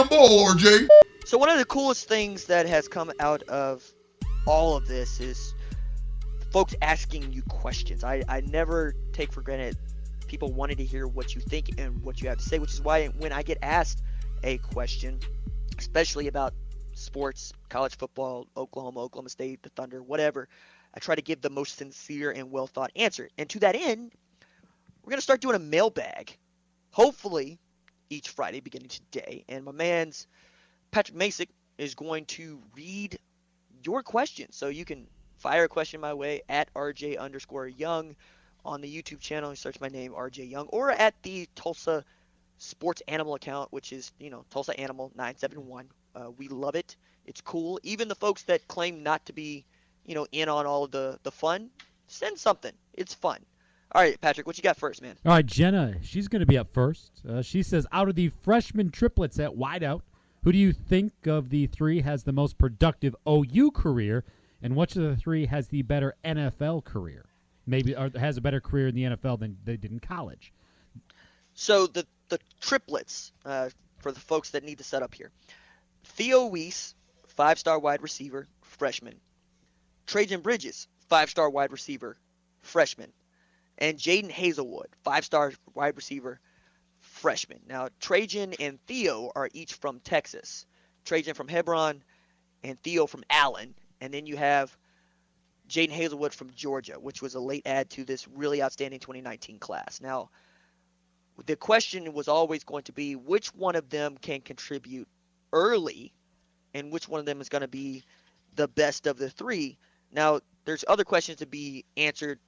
damn ball, RJ. So one of the coolest things that has come out of all of this is folks asking you questions. I never take for granted people wanting to hear what you think and what you have to say, which is why when I get asked a question, especially about sports, college football, Oklahoma State, the Thunder, whatever, I try to give the most sincere and well-thought answer. And to that end, we're going to start doing a mailbag, hopefully each Friday beginning today. And my man's Patrick Masick is going to read your questions. So you can fire a question my way at RJ_Young on the YouTube channel. You search my name, RJ Young, or at the Tulsa Sports Animal account, which is, Tulsa Animal 971. We love it. It's cool. Even the folks that claim not to be, in on all of the fun, send something. It's fun. All right, Patrick, what you got first, man? All right, Jenna, she's going to be up first. She says, out of the freshman triplets at wideout, who do you think of the three has the most productive OU career, and which of the three has the better NFL career? Maybe or has a better career in the NFL than they did in college. So the triplets, for the folks that need to set up here. Theo Weiss, 5-star wide receiver, freshman. Trajan Bridges, 5-star wide receiver, freshman. And Jaden Hazelwood, 5-star wide receiver, freshman. Now, Trajan and Theo are each from Texas. Trajan from Hebron and Theo from Allen. And then you have Jaden Hazelwood from Georgia, which was a late add to this really outstanding 2019 class. Now, the question was always going to be which one of them can contribute early and which one of them is going to be the best of the three. Now, there's other questions to be answered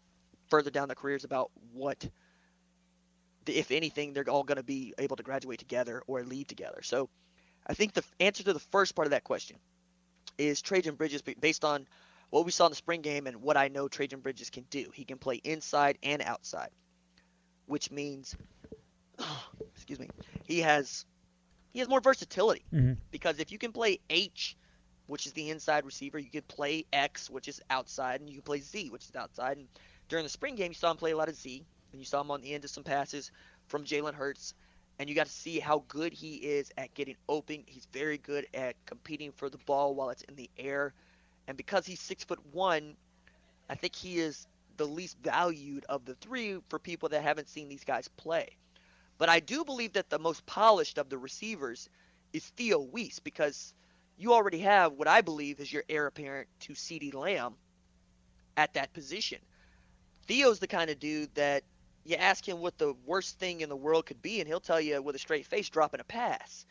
further down the careers about what, if anything, they're all going to be able to graduate together or leave together. So I think the answer to the first part of that question is Trajan Bridges, based on what we saw in the spring game and what I know Trajan Bridges can do. He can play inside and outside, which means he has more versatility. Because if you can play H, which is the inside receiver, you could play X, which is outside, and you can play Z, which is outside. And during the spring game, you saw him play a lot of Z, and you saw him on the end of some passes from Jalen Hurts, and you got to see how good he is at getting open. He's very good at competing for the ball while it's in the air. And because he's 6'1", I think he is the least valued of the three for people that haven't seen these guys play. But I do believe that the most polished of the receivers is Theo Weiss, because you already have what I believe is your heir apparent to CeeDee Lamb at that position. Theo's the kind of dude that you ask him what the worst thing in the world could be, and he'll tell you with a straight face, dropping a pass.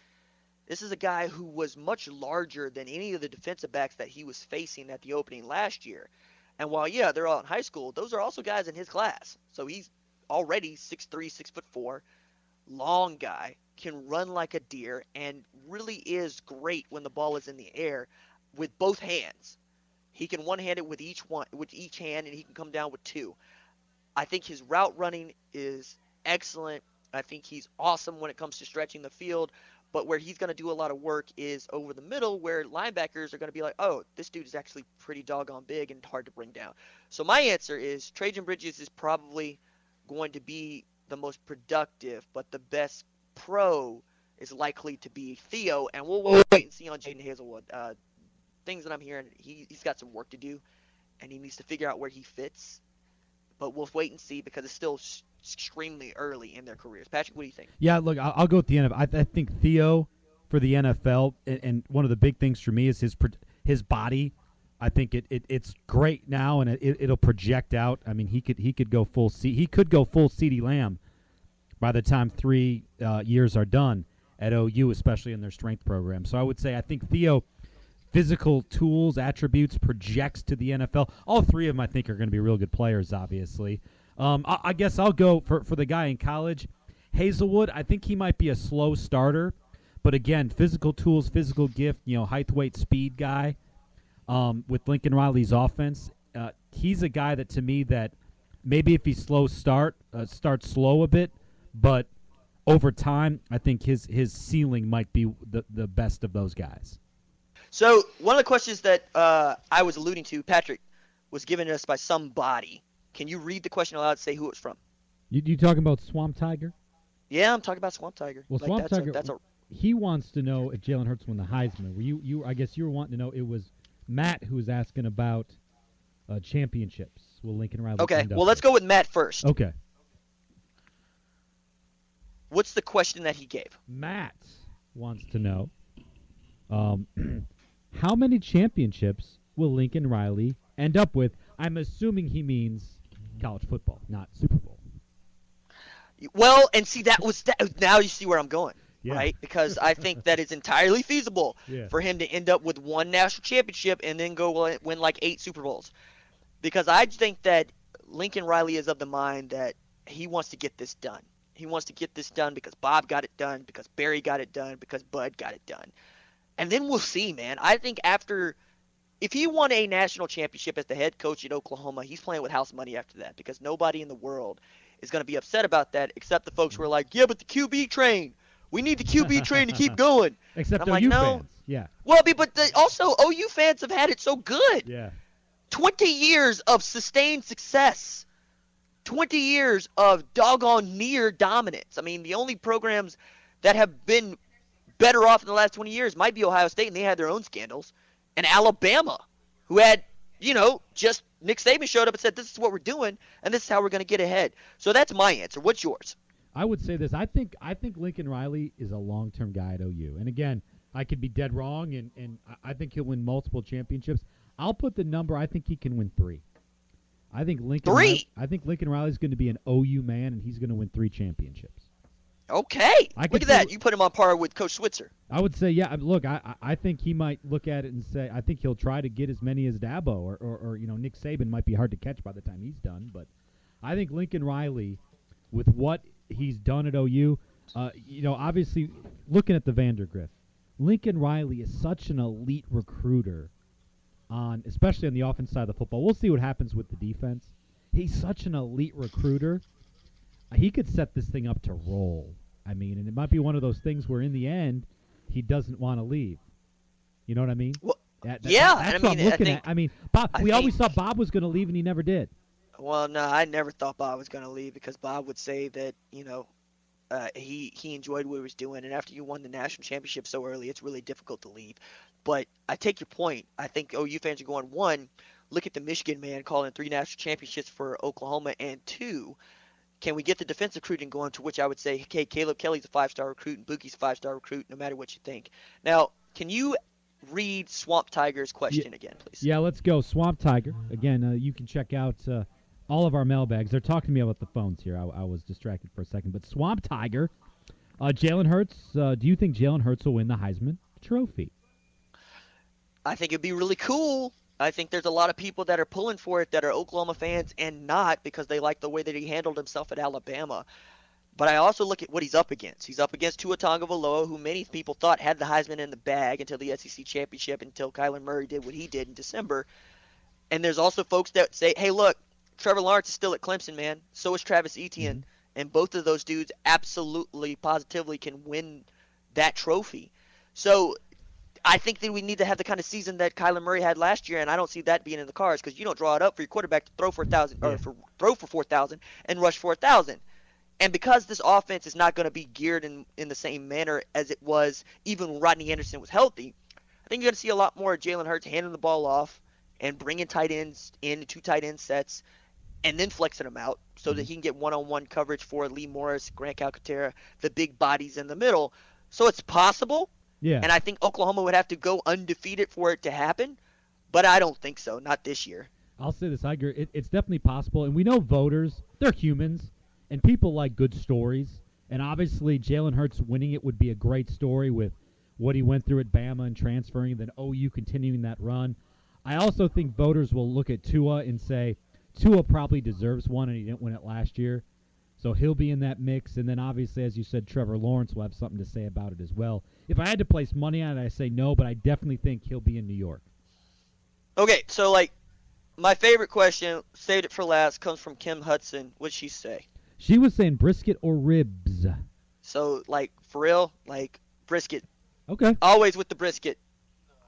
This is a guy who was much larger than any of the defensive backs that he was facing at the opening last year. And while, yeah, they're all in high school, those are also guys in his class. So he's already 6'3", 6'4", long guy, can run like a deer, and really is great when the ball is in the air with both hands. He can one-hand it with each hand, and he can come down with two. I think his route running is excellent. I think he's awesome when it comes to stretching the field. But where he's going to do a lot of work is over the middle, where linebackers are going to be like, oh, this dude is actually pretty doggone big and hard to bring down. So my answer is Trajan Bridges is probably going to be the most productive, but the best pro is likely to be Theo, and we'll wait and see on Jaden Hazelwood. Things that I'm hearing, he's got some work to do, and he needs to figure out where he fits. But we'll wait and see because it's still extremely early in their careers. Patrick, what do you think? Yeah, look, I'll go with the NFL. I think Theo for the NFL, and one of the big things for me is his body. I think it's great now, and it'll project out. I mean, he could go full CeeDee Lamb by the time 3 years are done at OU, especially in their strength program. So I would say I think Theo, physical tools, attributes, projects to the NFL. All three of them I think are going to be real good players, obviously. I guess I'll go for the guy in college. Hazelwood, I think he might be a slow starter, but again, physical tools, physical gift, height, weight, speed guy. With Lincoln Riley's offense, he's a guy that to me that maybe if he starts slow a bit, but over time, I think his ceiling might be the best of those guys. So one of the questions that I was alluding to, Patrick, was given us by somebody. Can you read the question aloud and say who it's from? You talking about Swamp Tiger? Yeah, I'm talking about Swamp Tiger. Well, Swamp Tiger. he wants to know if Jalen Hurts won the Heisman. I guess you were wanting to know. It was Matt who was asking about championships. Will Lincoln Riley? Okay, well, let's go with Matt first. Okay. What's the question that he gave? Matt wants to know how many championships will Lincoln Riley end up with? I'm assuming he means college football, not Super Bowl. Well, and see, that was that. Now you see where I'm going, Yeah. right? Because I think that it's entirely feasible Yeah. for him to end up with one national championship and then go win like 8 Super Bowls. Because I think that Lincoln Riley is of the mind that he wants to get this done. He wants to get this done because Bob got it done, because Barry got it done, because Bud got it done. And then we'll see, man. I think if he won a national championship as the head coach at Oklahoma, he's playing with house money after that, because nobody in the world is going to be upset about that except the folks who are like, yeah, but the QB train. We need the QB train to keep going. Except I'm OU like, no. fans. Yeah. Well, but also OU fans have had it so good. Yeah. 20 years of sustained success. 20 years of doggone near dominance. I mean, the only programs that have been better off in the last 20 years might be Ohio State, and they had their own scandals. And Alabama, who had, just Nick Saban showed up and said, this is what we're doing, and this is how we're going to get ahead. So that's my answer. What's yours? I would say this. I think Lincoln Riley is a long-term guy at OU. And, again, I could be dead wrong, and I think he'll win multiple championships. I'll put the number. I think he can win 3. I think Lincoln Riley's going to be an OU man, and he's going to win 3 championships. Okay. Look at that. You put him on par with Coach Switzer. I would say, yeah. Look, I think he might look at it and say, I think he'll try to get as many as Dabo or Nick Saban might be hard to catch by the time he's done. But I think Lincoln Riley, with what he's done at OU, obviously looking at the Vandagriff, Lincoln Riley is such an elite recruiter, especially on the offense side of the football. We'll see what happens with the defense. He's such an elite recruiter. He could set this thing up to roll. I mean, and it might be one of those things where in the end, he doesn't want to leave. You know what I mean? Well, that's what I'm looking at. I mean, Bob. We always thought Bob was going to leave, and he never did. Well, no, I never thought Bob was going to leave, because Bob would say that he enjoyed what he was doing, and after you won the national championship so early, it's really difficult to leave. But I take your point. I think OU fans are going, 1, look at the Michigan man calling 3 national championships for Oklahoma, and 2, can we get the defensive recruiting going, to which I would say, okay, Caleb Kelly's a 5-star recruit and Bookie's a 5-star recruit, no matter what you think. Now, can you read Swamp Tiger's question again, please? Yeah, let's go. Swamp Tiger. Again, you can check out all of our mailbags. They're talking to me about the phones here. I was distracted for a second. But Swamp Tiger, Jalen Hurts, do you think Jalen Hurts will win the Heisman Trophy? I think it'd be really cool. I think there's a lot of people that are pulling for it that are Oklahoma fans and not, because they like the way that he handled himself at Alabama. But I also look at what he's up against. He's up against Tua Tagovailoa, who many people thought had the Heisman in the bag until the SEC championship, until Kyler Murray did what he did in December. And there's also folks that say, hey, look, Trevor Lawrence is still at Clemson, man. So is Travis Etienne. Mm-hmm. And both of those dudes absolutely, positively can win that trophy. So I think that we need to have the kind of season that Kyler Murray had last year, and I don't see that being in the cards, because you don't draw it up for your quarterback to throw for 1,000 or throw for 4,000 and rush for 1,000. And because this offense is not going to be geared in the same manner as it was even when Rodney Anderson was healthy, I think you're going to see a lot more of Jalen Hurts handing the ball off and bringing tight ends in 2 tight end sets and then flexing them out so that he can get one-on-one coverage for Lee Morris, Grant Calcaterra, the big bodies in the middle. So it's possible. Yeah. And I think Oklahoma would have to go undefeated for it to happen, but I don't think so, not this year. I'll say this, I agree. It's definitely possible, and we know voters, they're humans, and people like good stories, and obviously Jalen Hurts winning it would be a great story with what he went through at Bama and transferring, and then OU continuing that run. I also think voters will look at Tua and say, Tua probably deserves one, and he didn't win it last year. So he'll be in that mix. And then obviously, as you said, Trevor Lawrence will have something to say about it as well. If I had to place money on it, I say no, but I definitely think he'll be in New York. Okay, so my favorite question, saved it for last, comes from Kim Hudson. What'd she say? She was saying brisket or ribs. So, for real, brisket. Okay. Always with the brisket.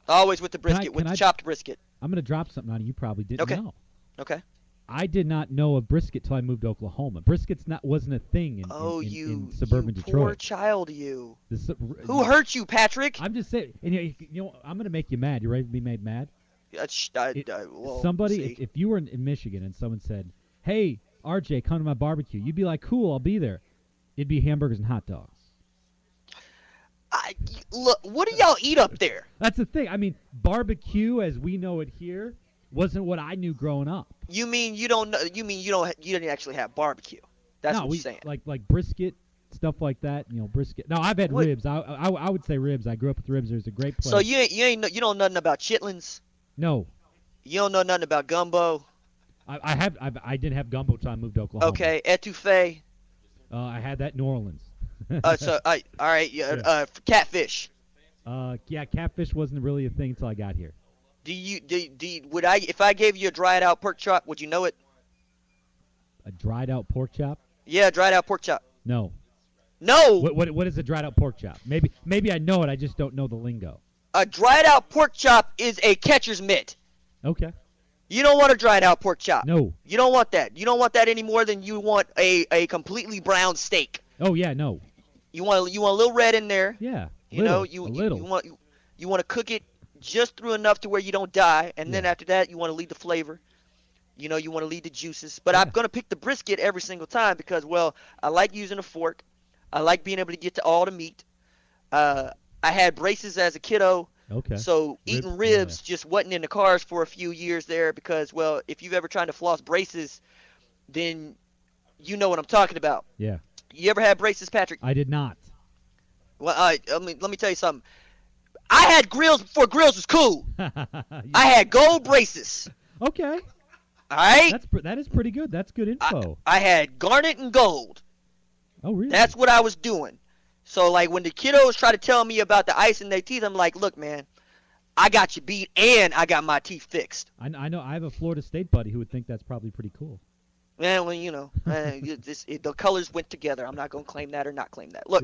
Always with the brisket, with the chopped brisket. I'm going to drop something on you probably didn't know. Okay. I did not know of brisket till I moved to Oklahoma. Brisket's wasn't a thing in suburban you Detroit. Poor child, you. Who hurt you, Patrick? I'm just saying. And you know, I'm gonna make you mad. You ready to be made mad? Somebody, if you were in Michigan and someone said, "Hey, RJ, come to my barbecue," you'd be like, "Cool, I'll be there." It'd be hamburgers and hot dogs. Look, what do y'all eat up there? That's the thing. I mean, barbecue, as we know it here, wasn't what I knew growing up. You mean you don't know? You mean you didn't actually have barbecue? That's what you're saying. Like brisket, stuff like that. You know, brisket. No, I've had ribs. I would say ribs. I grew up with ribs. There's a great place. So you don't know nothing about chitlins? No. You don't know nothing about gumbo? I did have gumbo till I moved to Oklahoma. Okay, etouffee. I had that in New Orleans. All right. Catfish. Yeah, catfish wasn't really a thing until I got here. If I gave you a dried out pork chop, would you know it? A dried out pork chop? Yeah, dried out pork chop. No. No. What is a dried out pork chop? Maybe I know it. I just don't know the lingo. A dried out pork chop is a catcher's mitt. Okay. You don't want a dried out pork chop. No. You don't want that. You don't want that any more than you want a completely brown steak. Oh yeah, no. You want a little red in there. Yeah. You want to cook it just through enough to where you don't die, and then after that you want to leave the flavor. You want to leave the juices. But I'm gonna pick the brisket every single time because, well, I like using a fork. I like being able to get to all the meat. I had braces as a kiddo. Okay. So eating ribs just wasn't in the cars for a few years there because, well, if you've ever tried to floss braces, then you know what I'm talking about. Yeah. You ever had braces, Patrick? I did not. Well, let me tell you something. I had grills before grills was cool. I had gold braces. Okay. All right? That is pretty good. That's good info. I had garnet and gold. Oh, really? That's what I was doing. So, like, when the kiddos try to tell me about the ice in their teeth, I'm like, look, man, I got you beat and I got my teeth fixed. I know. I have a Florida State buddy who would think that's probably pretty cool. Yeah, well, the colors went together. I'm not going to claim that or not claim that. Look,